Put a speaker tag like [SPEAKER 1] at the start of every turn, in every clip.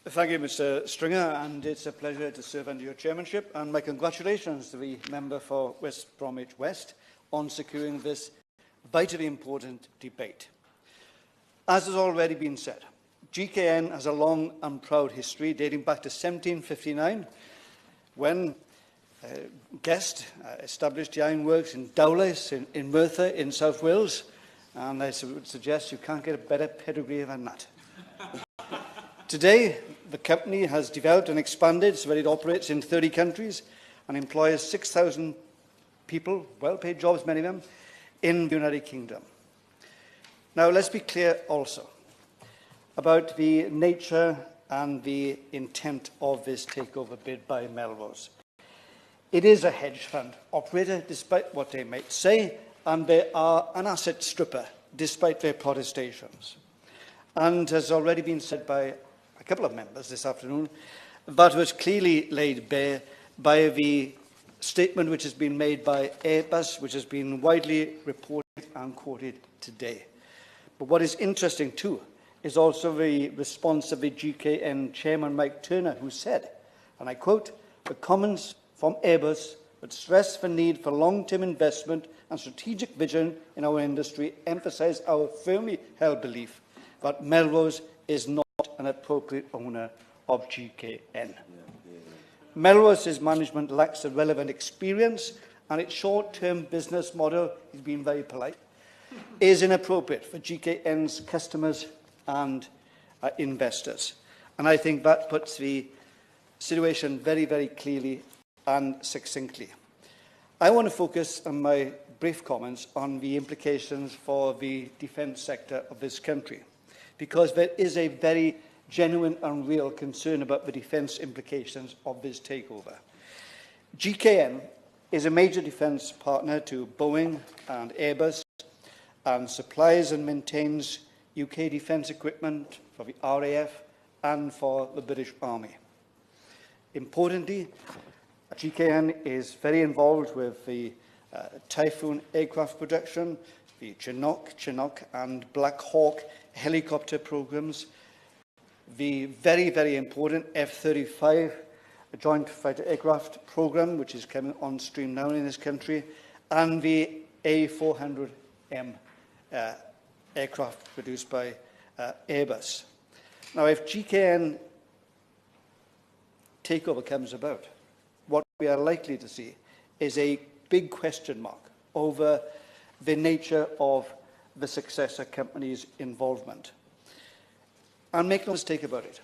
[SPEAKER 1] Thank you, Mr. Stringer, and it's a pleasure to serve under your chairmanship, and my congratulations to the member for West Bromwich West on securing this vitally important debate. As has already been said, GKN has a long and proud history dating back to 1759, when Guest established the ironworks in Dowlais in Merthyr in South Wales, and I would suggest you can't get a better pedigree than that. Today, the company has developed and expanded so that it operates in 30 countries and employs 6,000 people, well-paid jobs, many of them, in the United Kingdom. Now, let's be clear also about the nature and the intent of this takeover bid by Melrose. It is a hedge fund operator, despite what they might say, and they are an asset stripper, despite their protestations. And as already been said by a couple of members this afternoon, that was clearly laid bare by the statement which has been made by Airbus, which has been widely reported and quoted today. But what is interesting too is also the response of the GKN chairman, Mike Turner, who said, and I quote, "The comments from Airbus that stress the need for long-term investment and strategic vision in our industry emphasise our firmly held belief that Melrose is not an appropriate owner of GKN. Melrose's management lacks the relevant experience, and its short-term business model, he's been very polite, is inappropriate for GKN's customers and investors." And I think that puts the situation very, very clearly and succinctly. I want to focus on my brief comments on the implications for the defence sector of this country, because there is a very genuine and real concern about the defence implications of this takeover. GKN is a major defence partner to Boeing and Airbus, and supplies and maintains UK defence equipment for the RAF and for the British Army. Importantly, GKN is very involved with the Typhoon aircraft production, the Chinook and Black Hawk helicopter programs, the very, very important F-35 Joint Fighter Aircraft program, which is coming on stream now in this country, and the A400M aircraft produced by Airbus. Now, if GKN takeover comes about, what we are likely to see is a big question mark over the nature of the successor company's involvement. And make no mistake about it,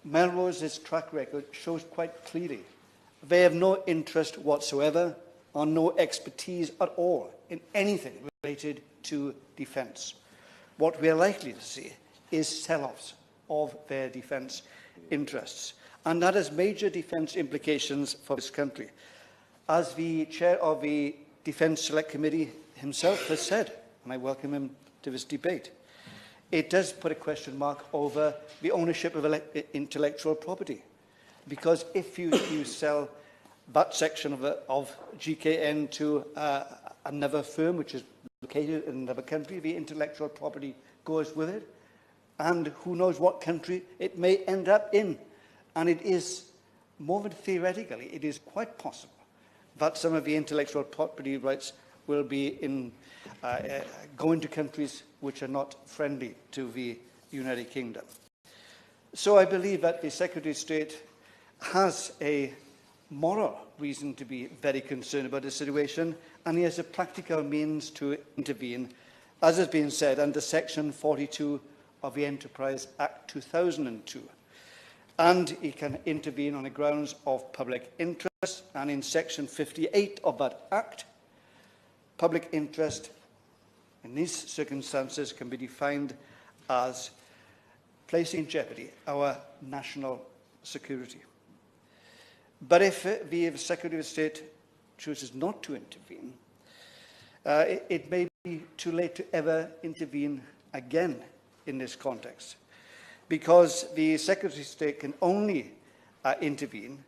[SPEAKER 1] Melrose's track record shows quite clearly they have no interest whatsoever or no expertise at all in anything related to defence. What we are likely to see is sell-offs of their defence interests, and that has major defence implications for this country. As the chair of the Defence Select Committee himself has said, and I welcome him to this debate, it does put a question mark over the ownership of intellectual property. Because if you sell that section of GKN to another firm which is located in another country, the intellectual property goes with it, and who knows what country it may end up in. And it is, more than theoretically, it is quite possible that some of the intellectual property rights will be going to countries which are not friendly to the United Kingdom. So I believe that the Secretary of State has a moral reason to be very concerned about the situation, and he has a practical means to intervene, as has been said, under Section 42 of the Enterprise Act 2002. And he can intervene on the grounds of public interest, and in Section 58 of that Act, public interest in these circumstances can be defined as placing in jeopardy our national security. But if the Secretary of State chooses not to intervene, it may be too late to ever intervene again in this context, because the Secretary of State can only intervene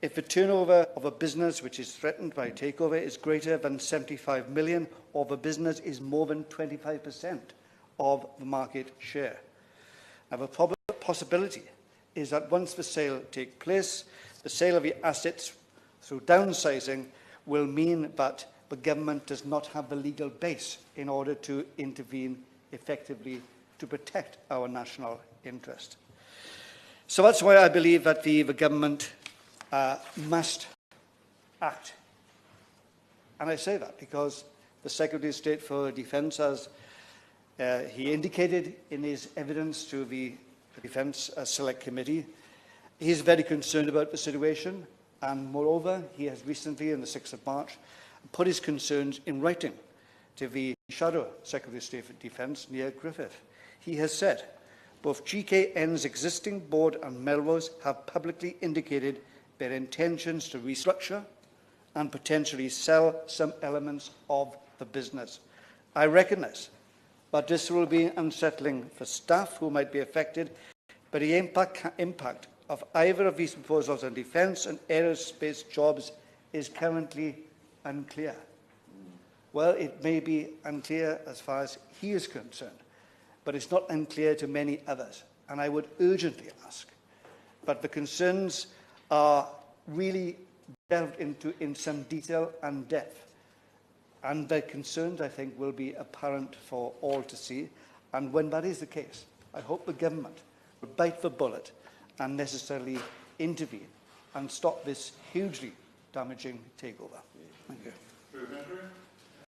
[SPEAKER 1] if the turnover of a business which is threatened by takeover is greater than 75 million, or the business is more than 25% of the market share. Now, the possibility is that once the sale takes place, the sale of the assets through downsizing will mean that the government does not have the legal base in order to intervene effectively to protect our national interest. So that's why I believe that the government must act. And I say that because the Secretary of State for Defence, as he indicated in his evidence to the Defence Select Committee, he is very concerned about the situation, and moreover, he has recently, on the 6th of March, put his concerns in writing to the Shadow Secretary of State for Defence, Neil Griffith. He has said, both GKN's existing board and Melrose have publicly indicated their intentions to restructure and potentially sell some elements of the business. I recognise that this will be unsettling for staff who might be affected, but the impact of either of these proposals on defence and aerospace jobs is currently unclear. Well, it may be unclear as far as he is concerned, but it's not unclear to many others. And I would urgently ask, but the concerns are really delved into in some detail and depth. And the concerns, I think, will be apparent for all to see. And when that is the case, I hope the government will bite the bullet and necessarily intervene and stop this hugely damaging takeover. Thank you.